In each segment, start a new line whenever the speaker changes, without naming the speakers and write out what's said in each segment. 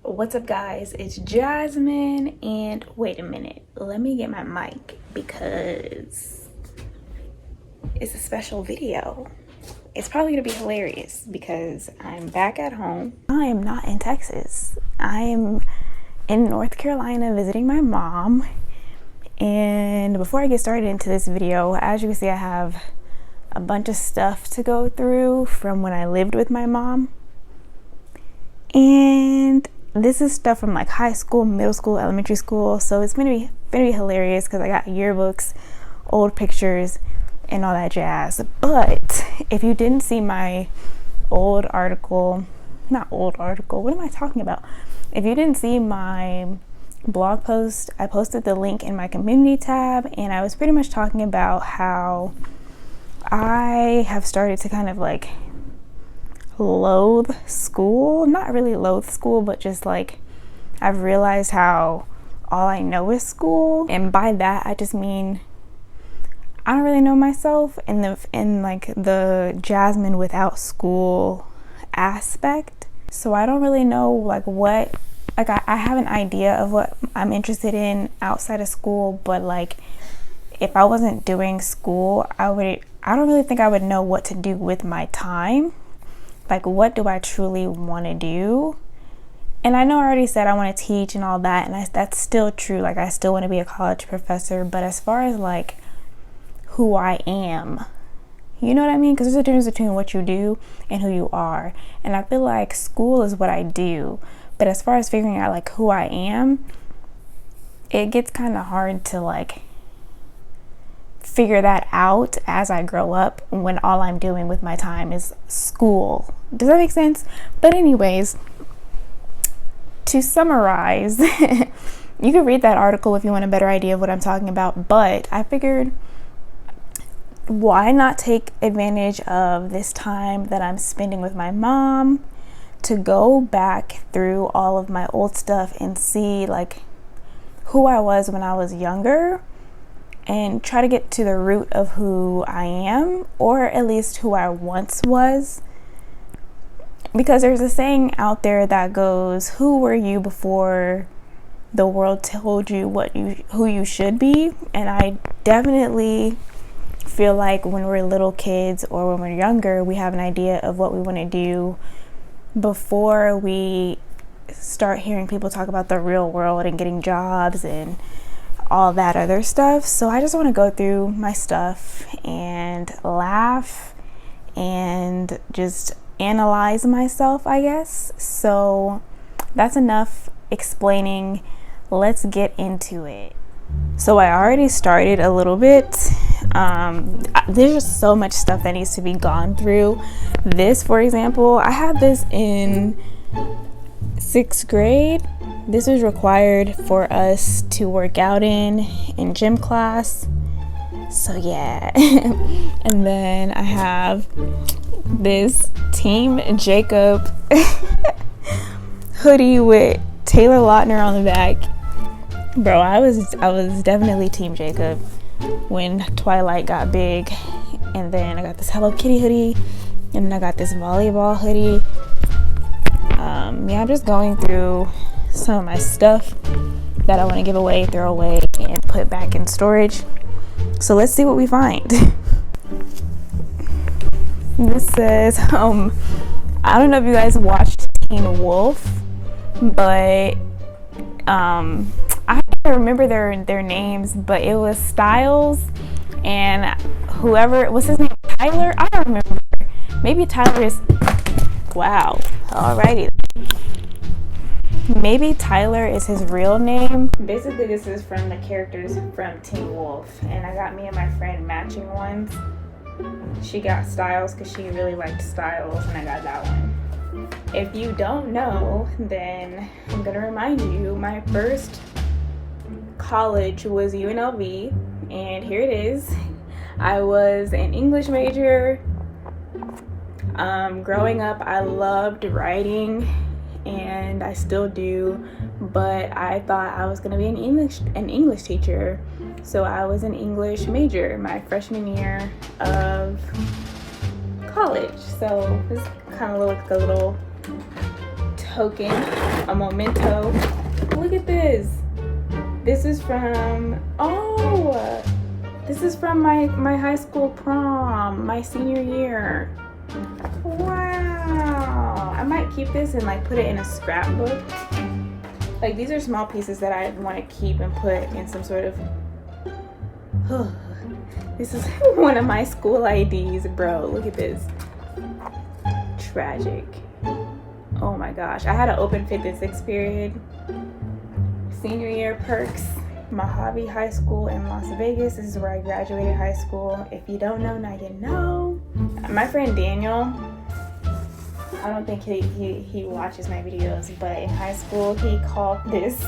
What's up, guys? It's Jasmine, and wait a minute, let me get my mic because it's a special video. It's probably gonna be hilarious because I'm back at home. I am not in Texas. I am in North Carolina visiting my mom. And before I get started into this video, as you can see, I have a bunch of stuff to go through from when I lived with my mom. And this is stuff from like high school, middle school, elementary school. So it's gonna be hilarious because I got yearbooks, old pictures, and all that jazz. But if you didn't see my old article, not old article, what am I talking about? If you didn't see my blog post, I posted the link in my community tab, and I was pretty much talking about how I have started to kind of like loathe school. Not really loathe school, but just like I've realized how all I know is school. And by that I just mean I don't really know myself in like the Jasmine without school aspect. So I don't really know like what, like I have an idea of what I'm interested in outside of school, but like if I wasn't doing school, I don't really think I would know what to do with my time. Like, what do I truly want to do? And I know I already said I want to teach and all that, and that's still true. Like, I still want to be a college professor, but as far as like who I am, you know what I mean? Because there's a difference between what you do and who you are. And I feel like school is what I do, but as far as figuring out like who I am, it gets kind of hard to like figure that out as I grow up when all I'm doing with my time is school. Does that make sense? But anyways, to summarize, you can read that article if you want a better idea of what I'm talking about, but I figured why not take advantage of this time that I'm spending with my mom to go back through all of my old stuff and see like who I was when I was younger and try to get to the root of who I am, or at least who I once was. Because there's a saying out there that goes, who were you before the world told you who you should be? And I definitely feel like when we're little kids or when we're younger, we have an idea of what we want to do before we start hearing people talk about the real world and getting jobs and all that other stuff. So I just want to go through my stuff and laugh and just analyze myself, I guess. So that's enough explaining. Let's get into it. So I already started a little bit. There's just so much stuff that needs to be gone through. This, for example, I had this in 6th grade. This was required for us to work out in gym class. So yeah. And then I have this Team Jacob hoodie with Taylor Lautner on the back. Bro, I was definitely Team Jacob when Twilight got big. And then I got this Hello Kitty hoodie, and then I got this volleyball hoodie. Yeah, I'm just going through some of my stuff that I want to give away, throw away, and put back in storage. So let's see what we find. This says, I don't know if you guys watched Teen Wolf, but I don't remember their names, but it was Styles and whoever, what's his name? Tyler? I don't remember. Maybe Tyler is, wow, alrighty. Maybe Tyler is his real name. Basically, this is from the characters from Teen Wolf, and I got me and my friend matching ones. She got Styles because she really liked Styles, and I got that one. If you don't know, then I'm gonna remind you, my first college was UNLV, and here it is. I was an English major. Growing up, I loved writing, and I still do, but I thought I was gonna be an English teacher. So I was an English major my freshman year of college. So this kind of looks like a little token, a memento. Look at this. This is from, this is from my high school prom, my senior year. Wow. I might keep this and like put it in a scrapbook. Like, these are small pieces that I want to keep and put in some sort of, this is one of my school IDs, bro. Look at this. Tragic. Oh my gosh. I had an open 56 period. Senior year perks. Mojave High School in Las Vegas. This is where I graduated high school. If you don't know, now you know. My friend Daniel, I don't think he watches my videos, but in high school he called this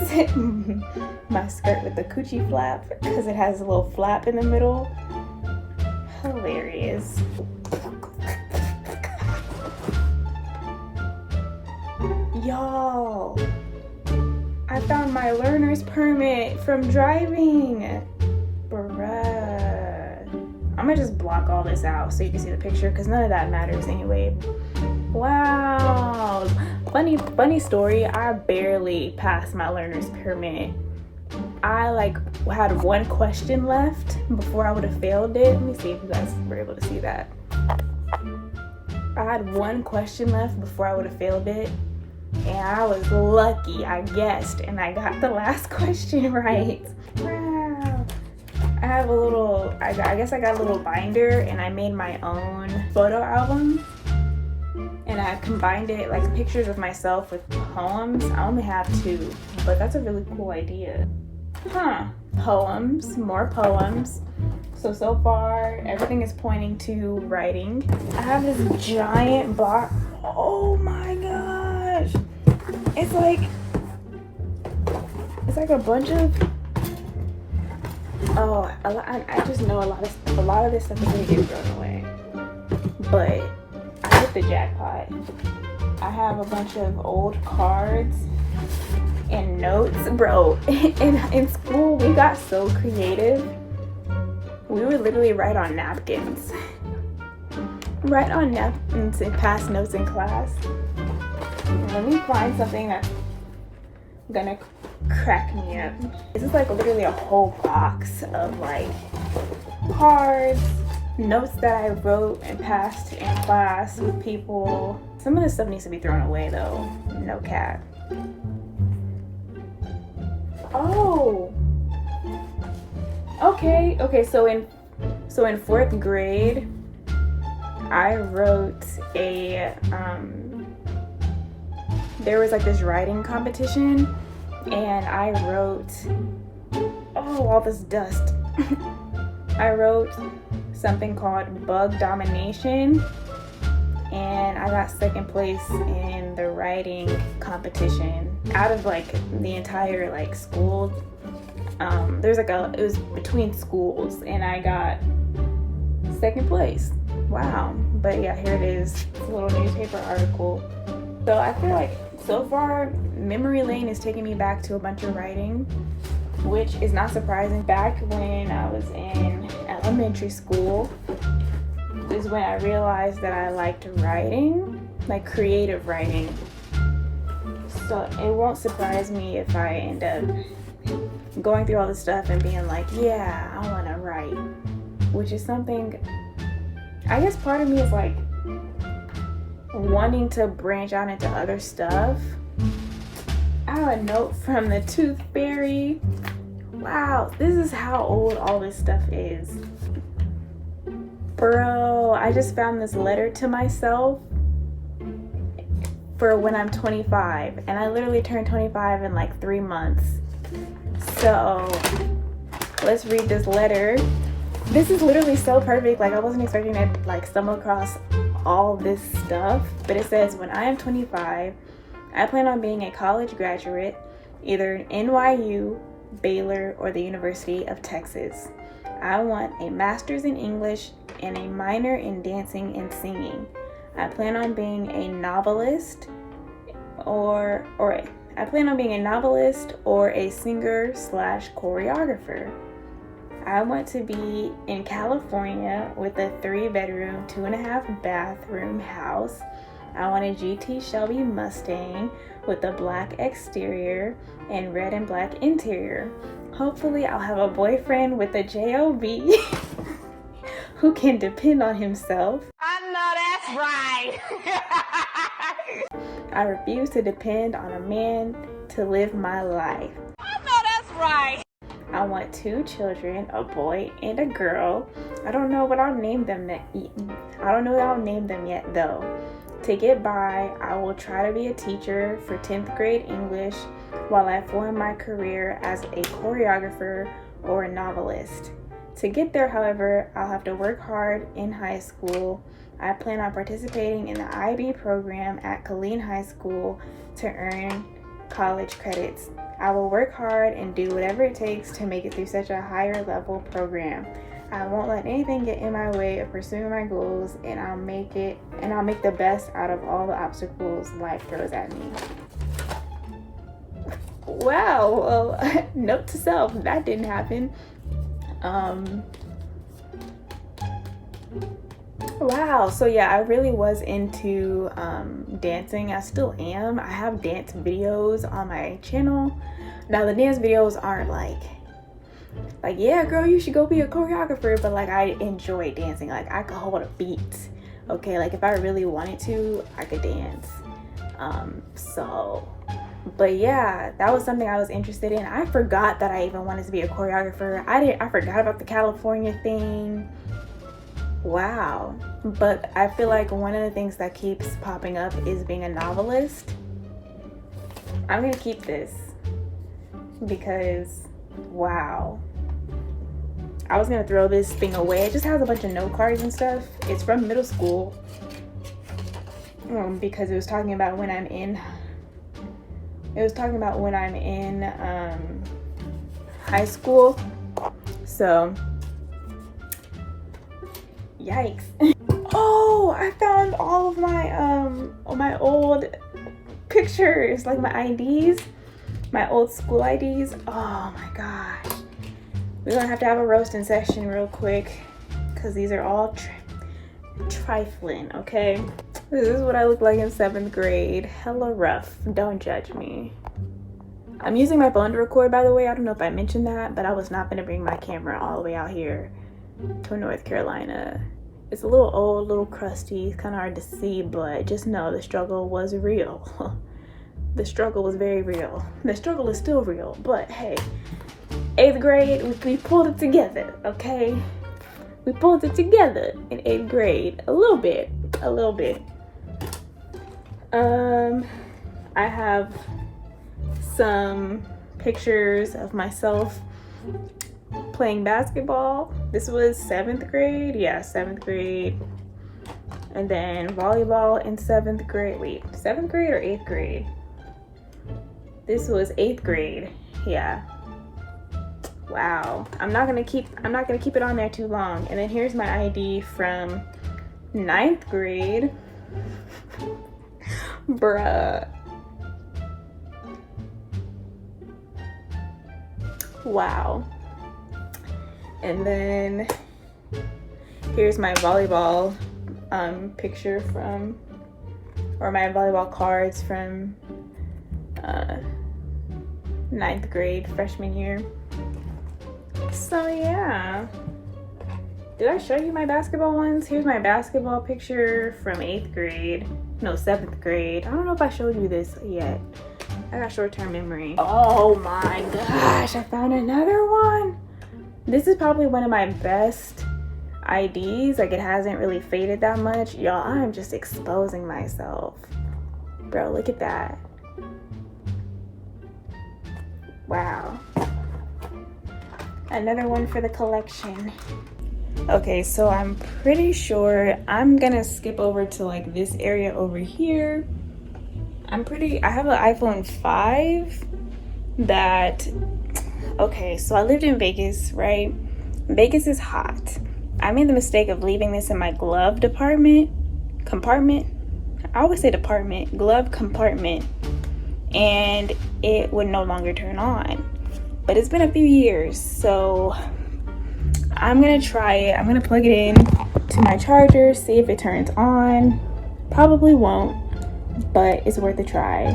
my skirt with the coochie flap because it has a little flap in the middle. Hilarious. Y'all, I found my learner's permit from driving. Bruh. I'm gonna just block all this out so you can see the picture because none of that matters anyway. Wow. Funny story. I barely passed my learner's permit. I like had one question left before I would have failed it. Let me see if you guys were able to see that. I had one question left before I would have failed it. And I was lucky, I guessed, and I got the last question right. Wow. I have a little, I guess I got a little binder and I made my own photo album. And I combined it, like pictures of myself with poems. I only have 2, but that's a really cool idea. Poems, more poems. So far, everything is pointing to writing. I have this giant block. Oh my gosh. It's like a bunch of, I just know a lot of this stuff is gonna get thrown away. But I hit the jackpot. I have a bunch of old cards and notes. Bro, in school we got so creative. We would literally write on napkins. Write on napkins and pass notes in class. Let me find something that's gonna crack me up. This is like literally a whole box of like cards, notes that I wrote and passed in class with people. Some of this stuff needs to be thrown away though, no cap. Oh, okay, so in 4th grade, I wrote a, there was like this writing competition and I wrote, all this dust. I wrote something called Bug Domination and I got 2nd place in the writing competition out of like the entire like school. There's like it was between schools and I got 2nd place. Wow. But yeah, here it is. It's a little newspaper article. So I feel like so far memory lane is taking me back to a bunch of writing, which is not surprising. Back when I was in elementary school is when I realized that I liked writing, like creative writing. So it won't surprise me if I end up going through all this stuff and being like, yeah, I want to write, which is something, I guess part of me is like wanting to branch out into other stuff. I have a note from the Tooth Fairy. Wow, this is how old all this stuff is. Bro, I just found this letter to myself for when I'm 25, and I literally turned 25 in like 3 months. So let's read this letter. This is literally so perfect. Like I wasn't expecting to like stumble across all this stuff, but it says, when I am 25, I plan on being a college graduate, either NYU, Baylor, or the University of Texas. I want a master's in English and a minor in dancing and singing. I plan on being a novelist or a singer/choreographer. I want to be in California with a 3-bedroom, 2.5 bathroom house I want a GT Shelby Mustang with a black exterior and red and black interior. Hopefully I'll have a boyfriend with a job who can depend on himself.
I know that's right.
I refuse to depend on a man to live my life.
I know that's right.
I want 2 children, a boy and a girl. I don't know what I'll name them yet. I don't know what I'll name them yet though. To get by, I will try to be a teacher for 10th grade English while I form my career as a choreographer or a novelist. To get there, however, I'll have to work hard in high school. I plan on participating in the IB program at Killeen High School to earn college credits. I will work hard and do whatever it takes to make it through such a higher level program. I won't let anything get in my way of pursuing my goals, and I'll make the best out of all the obstacles life throws at me. Wow, well, note to self, that didn't happen. Wow, so yeah, I really was into dancing. I still am. I have dance videos on my channel. Now the dance videos aren't like yeah girl, you should go be a choreographer, but like I enjoy dancing. Like I could hold a beat, okay? Like if I really wanted to, I could dance. But yeah, that was something I was interested in. I forgot that I even wanted to be a choreographer. I forgot about the California thing. Wow. But I feel like one of the things that keeps popping up is being a novelist. I'm gonna keep this because wow. I was gonna throw this thing away. It just has a bunch of note cards and stuff. It's from middle school because it was talking about when I'm in high school. So yikes. Oh, I found all of my old pictures, like my IDs, my old school IDs. Oh my gosh. We're gonna have to have a roasting session real quick because these are all trifling, okay? This is what I look like in 7th grade. Hella rough. Don't judge me. I'm using my phone to record, by the way. I don't know if I mentioned that, but I was not gonna bring my camera all the way out here to North Carolina. It's a little old, a little crusty. It's kind of hard to see, but just know the struggle was real. The struggle was very real. The struggle is still real, but hey, 8th grade, we pulled it together, okay? We pulled it together in 8th grade. A little bit. I have some pictures of myself playing basketball. This was 7th grade. Yeah, 7th grade. And then volleyball in 7th grade. Wait, 7th grade or 8th grade? This was 8th grade. Yeah. Wow. I'm not gonna keep it on there too long. And then here's my ID from 9th grade. Bruh. Wow. And then here's my volleyball picture from, or my volleyball cards from 9th grade, freshman year. So yeah. Did I show you my basketball ones? Here's my basketball picture from 8th grade. No, 7th grade. I don't know if I showed you this yet. I got short-term memory. Oh my gosh, I found another one. This is probably one of my best IDs. Like, it hasn't really faded that much. Y'all, I'm just exposing myself. Bro, look at that. Wow. Another one for the collection. Okay, so I'm pretty sure I'm gonna skip over to like this area over here. I have an iPhone 5 that, okay, so I lived in Vegas, right? Vegas is hot. I made the mistake of leaving this in my glove compartment. I always say department, glove compartment, and it would no longer turn on. But it's been a few years, so I'm gonna try it. I'm gonna plug it in to my charger, see if it turns on. Probably won't. but it's worth a try.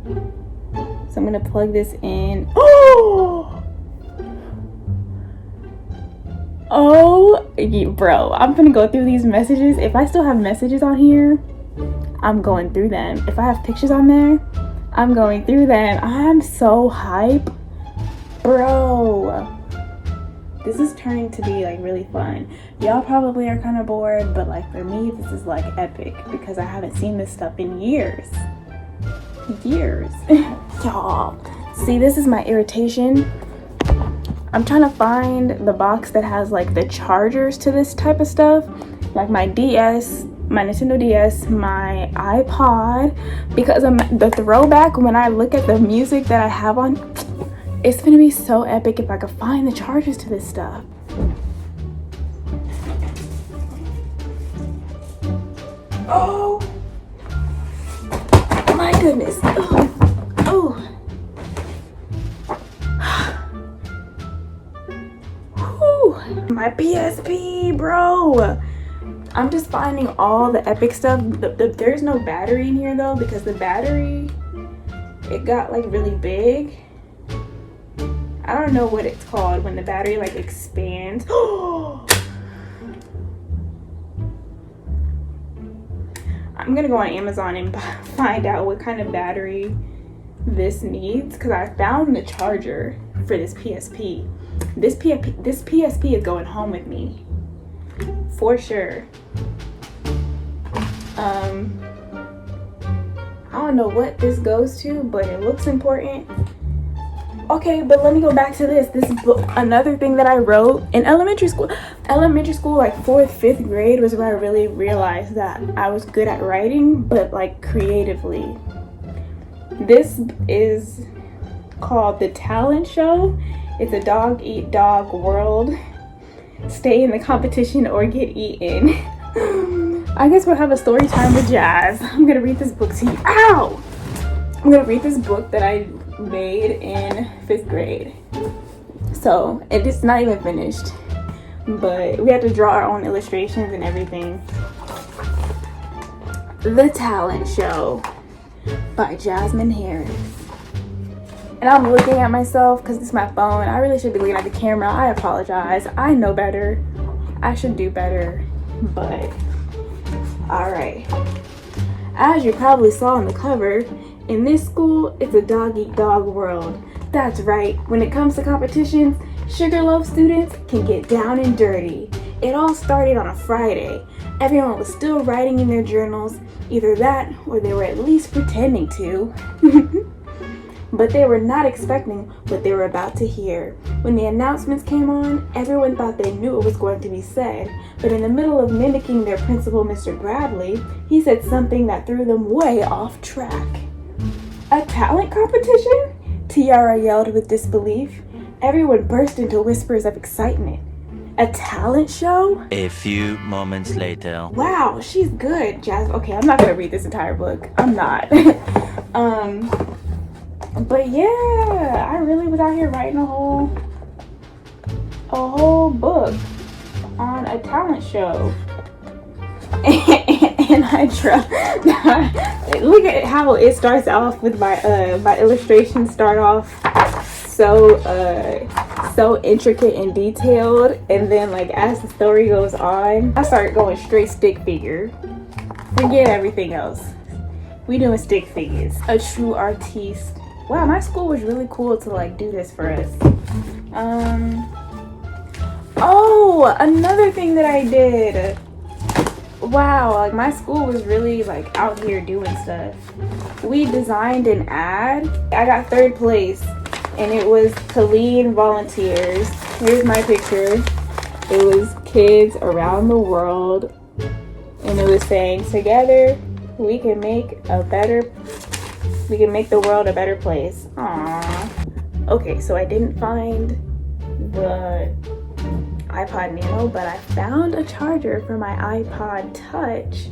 So I'm gonna plug this in. Oh, bro, I'm gonna go through these messages. If I still have messages on here, I'm going through them. If I have pictures on there, I'm going through them. I'm so hype, bro. This is turning to be like really fun. Y'all probably are kind of bored, but like for me, this is like epic because I haven't seen this stuff in years. Y'all, see, this is my irritation. I'm trying to find the box that has like the chargers to this type of stuff, like my DS, my Nintendo DS, my iPod, because the throwback when I look at the music that I have on, it's gonna be so epic if I could find the chargers to this stuff. Oh my goodness. Oh. My PSP, bro. I'm just finding all the epic stuff. There's no battery in here though, because the battery, it got like really big. I don't know what it's called when the battery like expands. I'm gonna go on Amazon and find out what kind of battery this needs, because I found the charger for this PSP. This PSP is going home with me for sure. I don't know what this goes to, but it looks important. Okay, but let me go back to this book. Another thing that I wrote in elementary school, like 4th, 5th grade was where I really realized that I was good at writing, but like creatively. This is called The Talent Show. It's a dog eat dog world. Stay in the competition or get eaten. I guess we'll have a story time with Jazz. I'm gonna read this book to you. Ow! I'm gonna read this book that I made in 5th grade. So it is not even finished, but we had to draw our own illustrations and everything. The Talent Show by 𝐜𝐨𝐧𝐭𝐜𝐿. And I'm looking at myself because this is my phone. I really should be looking at the camera. I apologize. I know better. I should do better. But all right. As you probably saw on the cover, in this school, it's a dog eat dog world. That's right. When it comes to competitions, Sugarloaf students can get down and dirty. It all started on a Friday. Everyone was still writing in their journals. Either that or they were at least pretending to. But they were not expecting what they were about to hear. When the announcements came on, everyone thought they knew what was going to be said. But in the middle of mimicking their principal, Mr. Bradley, he said something that threw them way off track. A talent competition? Tiara yelled with disbelief. Everyone burst into whispers of excitement. A talent show?
A few moments later.
Wow, she's good, Jazz. Okay, I'm not gonna read this entire book. I'm not. But yeah, I really was out here writing a whole book on a talent show. And I try. Look at how it starts off with my illustrations start off so intricate and detailed, and then like as the story goes on, I start going straight stick figure. Forget everything else. We doing stick figures. A true artiste. Wow, my school was really cool to like do this for us. Oh, another thing that I did. Wow, like my school was really like out here doing stuff. We designed an ad. I got 3rd place, and it was clean volunteers. Here's my picture. It was kids around the world, and it was saying, together we can make the world a better place. Aww. Okay, so I didn't find the iPod Nano, but I found a charger for my iPod Touch.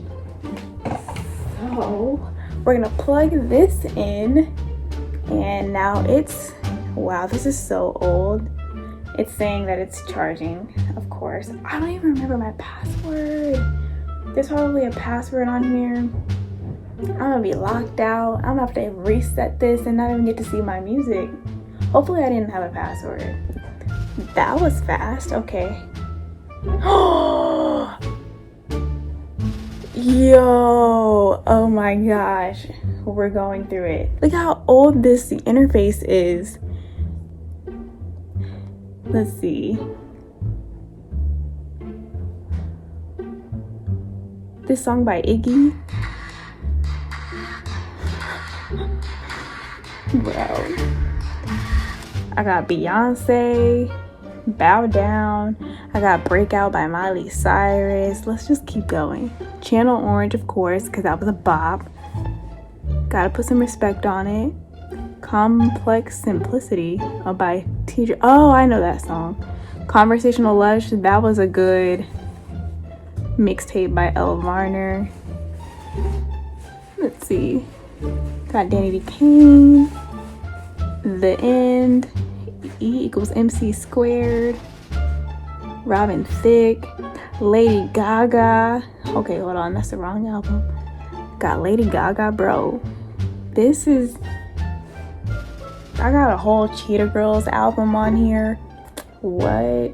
So we're gonna plug this in, and now it's, wow, this is so old. It's saying that it's charging, of course. I don't even remember my password. There's probably a password on here. I'm gonna be locked out. I'm gonna have to reset this and not even get to see my music. Hopefully I didn't have a password. That was fast. Okay. Yo, oh my gosh, we're going through it. Look how old this interface is. Let's see. This song by Iggy. Bro. I got Beyonce, Bow Down. I got Breakout by Miley Cyrus. Let's just keep going. Channel Orange, of course, because that was a bop. Gotta put some respect on it. Complex Simplicity by Teacher. Oh, I know that song. Conversational Lush, that was a good mixtape by Elle Varner. Let's see. Got Danny B. Kane. The End. E=MC². Robin Thicke. Lady Gaga. Okay, hold on, that's the wrong album. Got Lady Gaga, bro. This is... I got a whole Cheetah Girls album on here. What?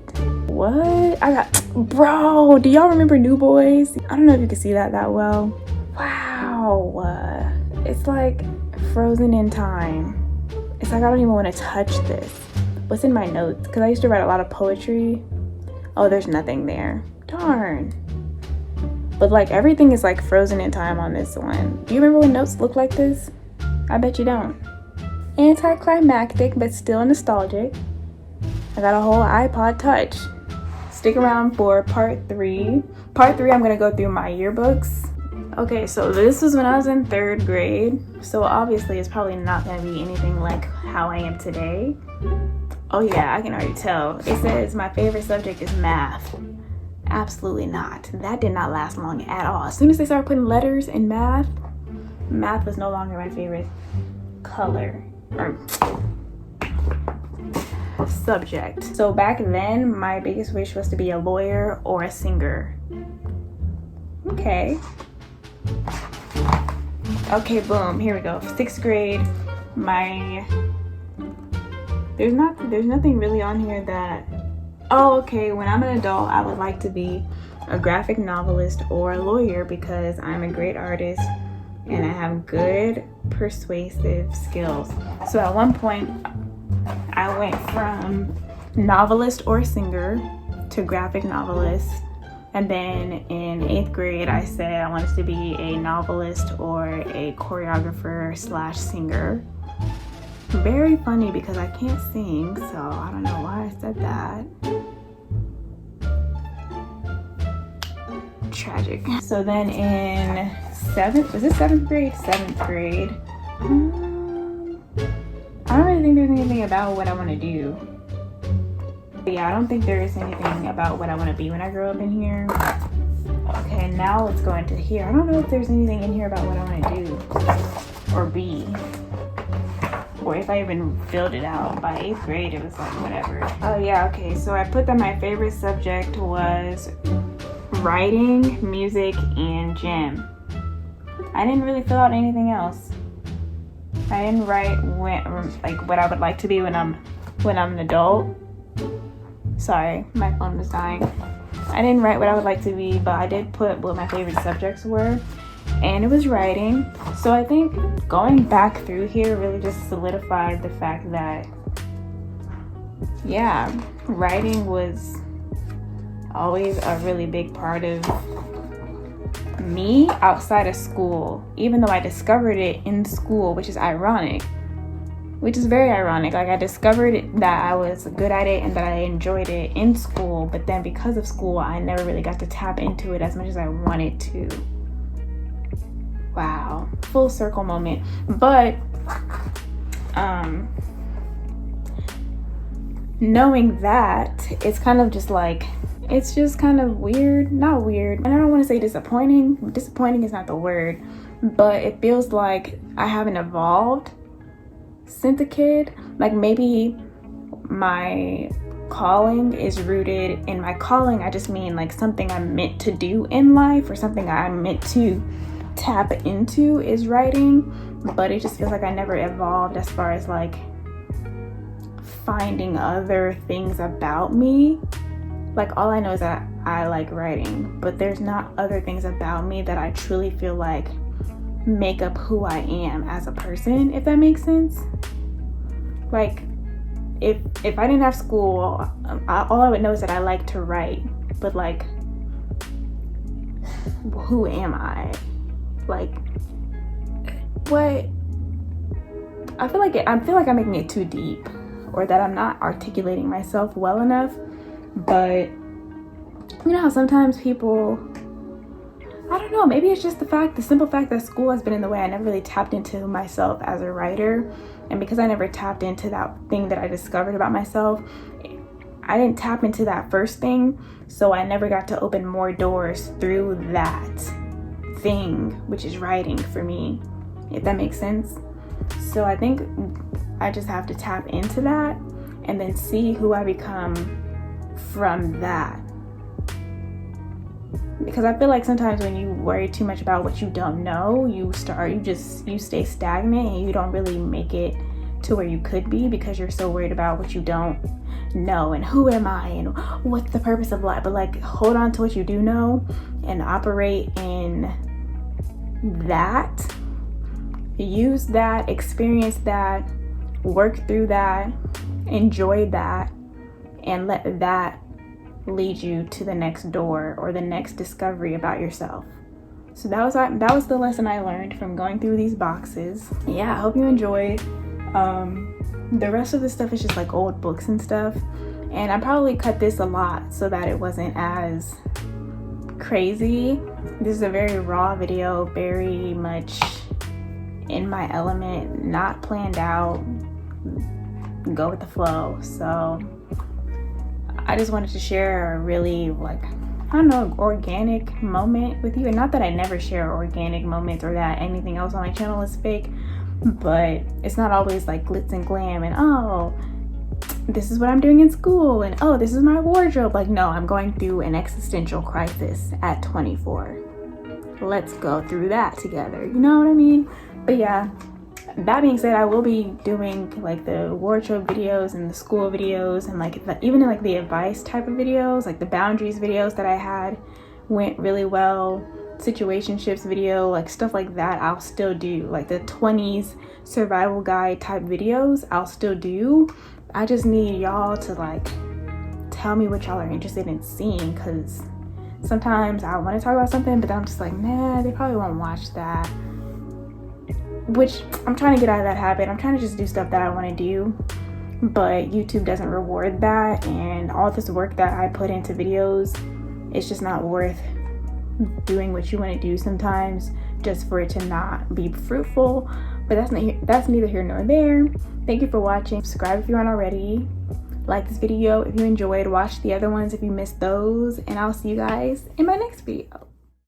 I got... Bro, do y'all remember New Boys? I don't know if you can see that well. Wow. It's like frozen in time. It's like I don't even want to touch this. What's in my notes? Because I used to write a lot of poetry. Oh, there's nothing there. Darn. But like everything is like frozen in time on this one. Do you remember when notes look like this? I bet you don't. Anticlimactic, but still nostalgic. I got a whole iPod Touch. Stick around for part 3. Part 3, I'm gonna go through my yearbooks. Okay, so this was when I was in 3rd grade. So obviously it's probably not gonna be anything like how I am today. Oh yeah, I can already tell. It says my favorite subject is math. Absolutely not. That did not last long at all. As soon as they started putting letters in math was no longer my favorite color or subject. So back then, my biggest wish was to be a lawyer or a singer. Okay, boom, here we go. 6th grade, there's nothing really on here that, oh, okay, when I'm an adult, I would like to be a graphic novelist or a lawyer because I'm a great artist and I have good persuasive skills. So at one point, I went from novelist or singer to graphic novelist. And then in 8th grade, I said I wanted to be a novelist or a choreographer / singer. Very funny because I can't sing, so I don't know why I said that. Tragic. So then in 7th grade? 7th grade. I don't really think there's anything about what I want to do. Yeah, I don't think there is anything about what I want to be when I grow up in here. Okay, now let's go into here. I don't know if there's anything in here about what I want to do or be. Or if I even filled it out. By 8th grade, it was like whatever. Oh yeah, okay, so I put that my favorite subject was writing, music, and gym. I didn't really fill out anything else. I didn't write what I would like to be when I'm an adult. Sorry, my phone was dying. I didn't write what I would like to be, but I did put what my favorite subjects were, and it was writing. So I think going back through here really just solidified the fact that, yeah, writing was always a really big part of me outside of school, even though I discovered it in school, which is ironic. Which is very ironic. Like, I discovered that I was good at it and that I enjoyed it in school, but then because of school, I never really got to tap into it as much as I wanted to. Wow. Full circle moment. But, knowing that, it's kind of just like, it's just kind of weird. Not weird. And I don't want to say disappointing. Disappointing is not the word. But it feels like I haven't evolved since a kid. Like, maybe my calling is rooted in my calling. I just mean like something I'm meant to do in life, or something I'm meant to tap into is writing, but it just feels like I never evolved as far as like finding other things about me. Like all I know is that I like writing, but there's not other things about me that I truly feel like make up who I am as a person, if that makes sense. Like if I didn't have school, all I would know is that I like to write, but like who am I? Like what? I feel like I'm making it too deep, or that I'm not articulating myself well enough. But you know how sometimes people, I don't know, maybe it's just the simple fact that school has been in the way. I never really tapped into myself as a writer, and because I never tapped into that thing that I discovered about myself, I didn't tap into that first thing, so I never got to open more doors through that thing, which is writing for me, if that makes sense. So I think I just have to tap into that and then see who I become from that. Because I feel like sometimes when you worry too much about what you don't know, you stay stagnant and you don't really make it to where you could be, because you're so worried about what you don't know and who am I and what's the purpose of life. But like, hold on to what you do know and operate in that, use that, experience that, work through that, enjoy that, and let that lead you to the next door or the next discovery about yourself. So that was the lesson I learned from going through these boxes. Yeah, I hope you enjoyed. The rest of the stuff is just like old books and stuff, and I probably cut this a lot so that it wasn't as crazy. This is a very raw video, very much in my element, not planned out, go with the flow. So I just wanted to share a really, like, I don't know, organic moment with you. And not that I never share organic moments or that anything else on my channel is fake, but it's not always like glitz and glam and oh, this is what I'm doing in school and oh, this is my wardrobe. Like, no, I'm going through an existential crisis at 24. Let's go through that together. You know what I mean? But yeah, that being said, I will be doing like the wardrobe videos and the school videos, and like even like the advice type of videos, like the boundaries videos that I had went really well, situationships video, like stuff like that. I'll still do like the 20s survival guide type videos. I'll still do. I just need y'all to like tell me what y'all are interested in seeing, because sometimes I want to talk about something, but I'm just like, nah, they probably won't watch that. Which I'm trying to get out of that habit. I'm trying to just do stuff that I want to do, but YouTube doesn't reward that, and all this work that I put into videos, it's just not worth doing what you want to do sometimes just for it to not be fruitful. But that's neither here nor there. Thank you for watching. Subscribe if you aren't already. Like this video if you enjoyed. Watch the other ones if you missed those, and I'll see you guys in my next video.